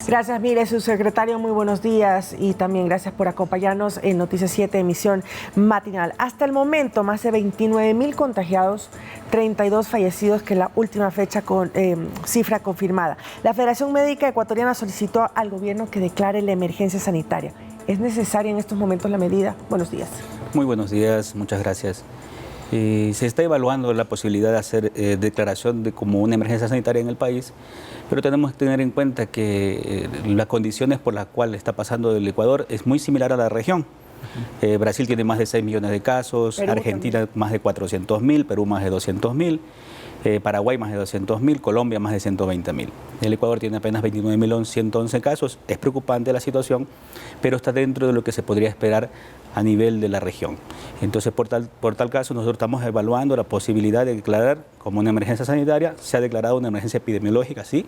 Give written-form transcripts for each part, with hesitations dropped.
Gracias, mire, subsecretario, muy buenos días y también gracias por acompañarnos en Noticias 7, emisión matinal. Hasta el momento, más de 29,000 contagiados, 32 fallecidos, que es la última fecha con cifra confirmada. La Federación Médica Ecuatoriana solicitó al gobierno que declare la emergencia sanitaria. ¿Es necesaria en estos momentos la medida? Buenos días. Muy buenos días, muchas gracias. Se está evaluando la posibilidad de hacer declaración de como una emergencia sanitaria en el país, pero tenemos que tener en cuenta que las condiciones por las cuales está pasando el Ecuador es muy similar a la región. Brasil tiene más de 6 millones de casos, Perú Argentina también. más de 400.000, Perú más de 200.000, Paraguay más de 200.000, Colombia más de 120.000. El Ecuador tiene apenas 29.111 casos. Es preocupante la situación, pero está dentro de lo que se podría esperar a nivel de la región. Entonces, por tal caso, nosotros estamos evaluando la posibilidad de declarar como una emergencia sanitaria. Se ha declarado una emergencia epidemiológica, sí,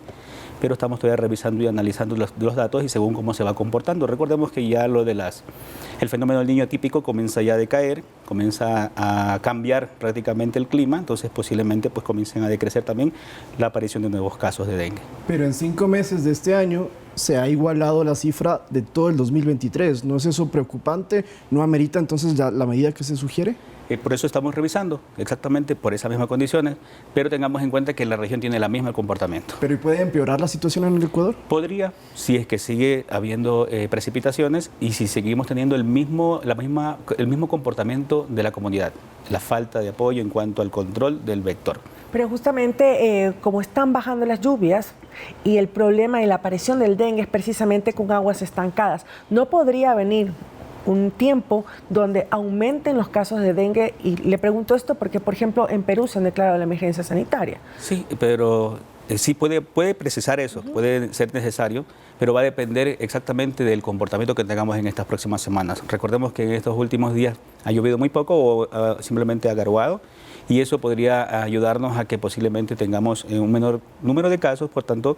pero estamos todavía revisando y analizando los datos y según cómo se va comportando. Recordemos que ya el fenómeno del niño atípico comienza ya a decaer, comienza a cambiar prácticamente el clima, entonces posiblemente pues comiencen a decrecer también la aparición de nuevos casos de dengue. Pero en 5 meses de este año se ha igualado la cifra de todo el 2023. ¿No es eso preocupante? ¿No amerita entonces la medida que se sugiere? Por eso estamos revisando, exactamente por esas mismas condiciones, pero tengamos en cuenta que la región tiene el mismo comportamiento. ¿Pero puede empeorar la situación en el Ecuador? Podría, si es que sigue habiendo precipitaciones y si seguimos teniendo el mismo comportamiento de la comunidad, la falta de apoyo en cuanto al control del vector. Pero justamente como están bajando las lluvias y el problema de la aparición del dengue es precisamente con aguas estancadas, ¿no podría venir un tiempo donde aumenten los casos de dengue? Y le pregunto esto porque, por ejemplo, en Perú se han declarado la emergencia sanitaria. Sí, pero sí puede precisar eso, puede ser necesario, pero va a depender exactamente del comportamiento que tengamos en estas próximas semanas. Recordemos que en estos últimos días ha llovido muy poco o simplemente ha garoado, y eso podría ayudarnos a que posiblemente tengamos un menor número de casos, por tanto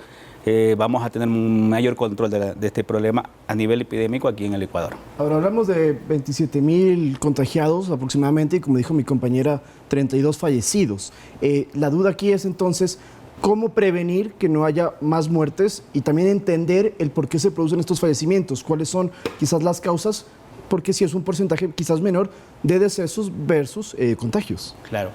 vamos a tener un mayor control de este problema a nivel epidémico aquí en el Ecuador. Ahora hablamos de 27,000 contagiados aproximadamente y, como dijo mi compañera, 32 fallecidos. La duda aquí es entonces cómo prevenir que no haya más muertes y también entender el por qué se producen estos fallecimientos, cuáles son quizás las causas, porque si es un porcentaje quizás menor de decesos versus contagios. Claro.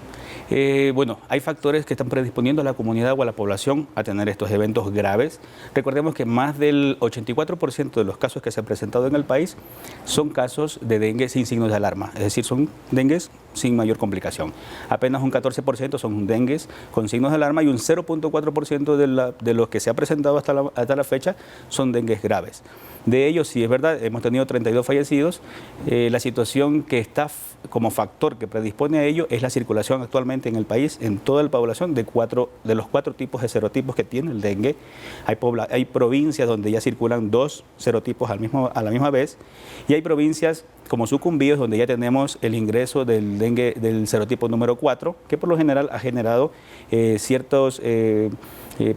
Bueno, hay factores que están predisponiendo a la comunidad o a la población a tener estos eventos graves. Recordemos que más del 84% de los casos que se han presentado en el país son casos de dengue sin signos de alarma, es decir, son dengues sin mayor complicación. Apenas un 14% son dengues con signos de alarma y un 0.4% de los que se ha presentado hasta la fecha son dengues graves. De ellos, sí es verdad, hemos tenido 32 fallecidos. La situación que está como factor que predispone a ello es la circulación actualmente en el país, en toda la población, de los 4 tipos de serotipos que tiene el dengue. Hay provincias donde ya circulan 2 serotipos a la misma vez, y hay provincias como Sucumbíos donde ya tenemos el ingreso del dengue del serotipo número 4, que por lo general ha generado ciertos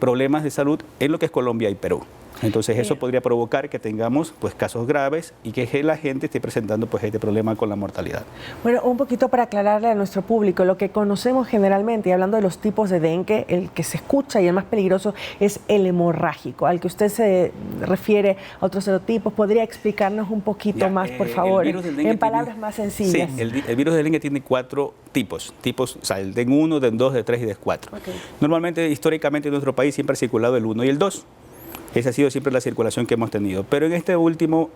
problemas de salud en lo que es Colombia y Perú. Entonces eso podría provocar que tengamos pues casos graves y que la gente esté presentando pues este problema con la mortalidad. Bueno, un poquito para aclararle a nuestro público, lo que conocemos generalmente, y hablando de los tipos de dengue, el que se escucha y el más peligroso es el hemorrágico, al que usted se refiere a otros serotipos. ¿Podría explicarnos un poquito más, por favor, en palabras más sencillas? Sí, el virus del dengue tiene 4 tipos, o sea, el DEN 1, DEN 2, DEN 3 y DEN 4. Okay. Normalmente, históricamente en nuestro país siempre ha circulado el 1 y el 2. Esa ha sido siempre la circulación que hemos tenido. Pero en este último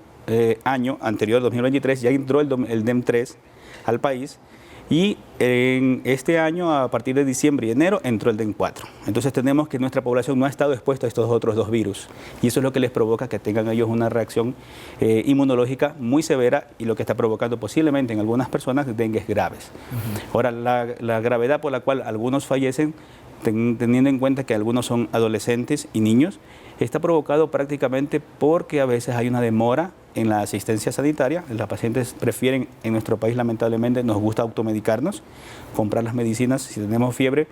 año, anterior, 2023, ya entró el DEN 3 al país. Y en este año, a partir de diciembre y enero, entró el DEN 4. Entonces tenemos que nuestra población no ha estado expuesta a estos otros 2 virus. Y eso es lo que les provoca que tengan ellos una reacción inmunológica muy severa y lo que está provocando posiblemente en algunas personas dengues graves. Ahora, la gravedad por la cual algunos fallecen, teniendo en cuenta que algunos son adolescentes y niños, está provocado prácticamente porque a veces hay una demora en la asistencia sanitaria. Las pacientes prefieren, en nuestro país lamentablemente nos gusta automedicarnos, comprar las medicinas si tenemos fiebre,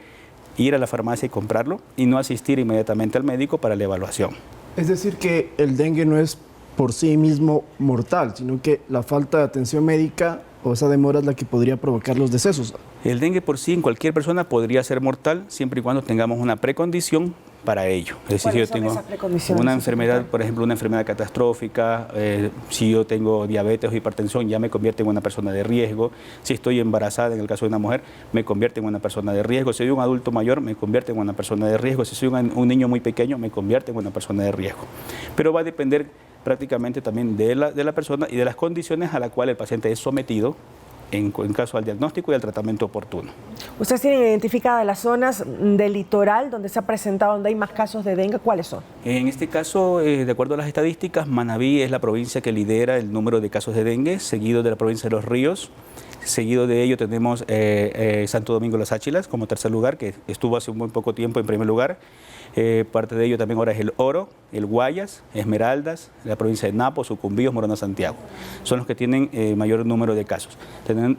ir a la farmacia y comprarlo y no asistir inmediatamente al médico para la evaluación. Es decir, que el dengue no es por sí mismo mortal, sino que la falta de atención médica o esa demora es la que podría provocar los decesos. El dengue por sí en cualquier persona podría ser mortal siempre y cuando tengamos una precondición para ello. Es decir, si yo tengo una enfermedad, por ejemplo, una enfermedad catastrófica, si yo tengo diabetes o hipertensión, ya me convierte en una persona de riesgo. Si estoy embarazada, en el caso de una mujer, me convierte en una persona de riesgo. Si soy un adulto mayor, me convierte en una persona de riesgo. Si soy un niño muy pequeño, me convierte en una persona de riesgo. Pero va a depender prácticamente también de la persona y de las condiciones a las cuales el paciente es sometido en caso al diagnóstico y al tratamiento oportuno. ¿Ustedes tienen identificadas las zonas del litoral donde se ha presentado, donde hay más casos de dengue? ¿Cuáles son? En este caso, de acuerdo a las estadísticas, Manabí es la provincia que lidera el número de casos de dengue, seguido de la provincia de Los Ríos. Seguido de ello tenemos Santo Domingo Los Áchilas como tercer lugar, que estuvo hace muy poco tiempo en primer lugar. Parte de ello también ahora es el Oro, el Guayas, Esmeraldas, la provincia de Napo, Sucumbíos, Morona, Santiago. Son los que tienen mayor número de casos.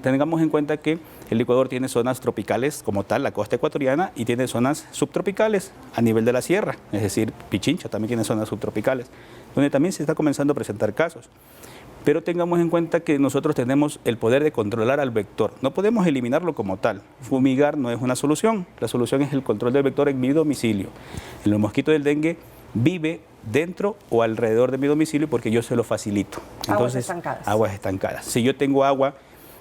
Tengamos en cuenta que el Ecuador tiene zonas tropicales como tal, la costa ecuatoriana, y tiene zonas subtropicales a nivel de la sierra, es decir, Pichincha también tiene zonas subtropicales, donde también se está comenzando a presentar casos. Pero tengamos en cuenta que nosotros tenemos el poder de controlar al vector. No podemos eliminarlo como tal. Fumigar no es una solución. La solución es el control del vector en mi domicilio. El mosquito del dengue vive dentro o alrededor de mi domicilio porque yo se lo facilito. Entonces, aguas estancadas. Si yo tengo agua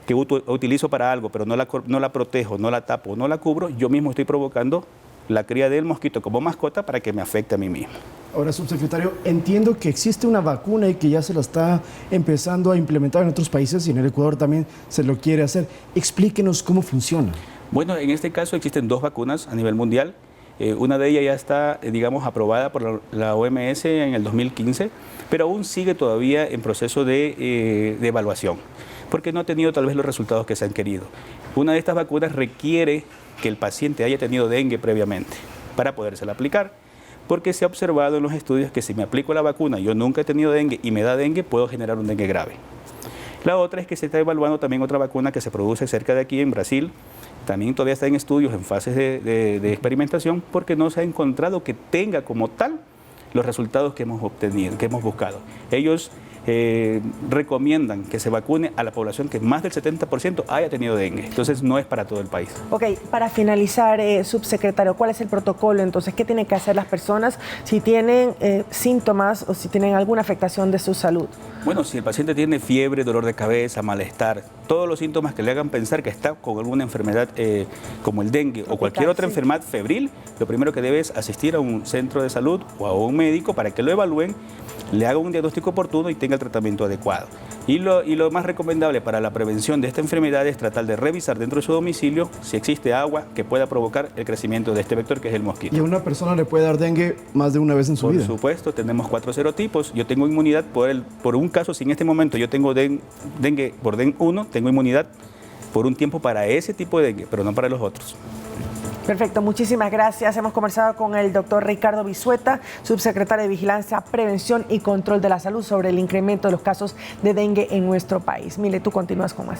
que utilizo para algo, pero no la protejo, no la tapo, no la cubro, yo mismo estoy provocando la cría del mosquito como mascota para que me afecte a mí mismo. Ahora, subsecretario, entiendo que existe una vacuna y que ya se la está empezando a implementar en otros países y en el Ecuador también se lo quiere hacer. Explíquenos cómo funciona. Bueno, en este caso existen 2 vacunas a nivel mundial. Una de ellas ya está, digamos, aprobada por la OMS en el 2015, pero aún sigue todavía en proceso de evaluación, porque no ha tenido tal vez los resultados que se han querido. Una de estas vacunas requiere que el paciente haya tenido dengue previamente para podérsela aplicar, porque se ha observado en los estudios que si me aplico la vacuna, yo nunca he tenido dengue y me da dengue, puedo generar un dengue grave. La otra es que se está evaluando también otra vacuna que se produce cerca de aquí en Brasil, también todavía está en estudios, en fases de experimentación, porque no se ha encontrado que tenga como tal los resultados que hemos obtenido, que hemos buscado. Ellos recomiendan que se vacune a la población que más del 70% haya tenido dengue. Entonces no es para todo el país. Ok, para finalizar, subsecretario, ¿cuál es el protocolo? Entonces, ¿qué tienen que hacer las personas si tienen síntomas o si tienen alguna afectación de su salud? Bueno, si el paciente tiene fiebre, dolor de cabeza, malestar, todos los síntomas que le hagan pensar que está con alguna enfermedad como el dengue o cualquier otra enfermedad febril, lo primero que debe es asistir a un centro de salud o a un médico para que lo evalúen, le haga un diagnóstico oportuno y tenga el tratamiento adecuado. Y lo más recomendable para la prevención de esta enfermedad es tratar de revisar dentro de su domicilio si existe agua que pueda provocar el crecimiento de este vector que es el mosquito. ¿Y a una persona le puede dar dengue más de una vez en su vida? Por supuesto, tenemos 4 serotipos. Yo tengo inmunidad por un caso, si en este momento yo tengo dengue por DEN 1, tengo inmunidad por un tiempo para ese tipo de dengue, pero no para los otros. Perfecto, muchísimas gracias. Hemos conversado con el doctor Ricardo Vizueta, subsecretario de Vigilancia, Prevención y Control de la Salud, sobre el incremento de los casos de dengue en nuestro país. Mile, tú continúas con más.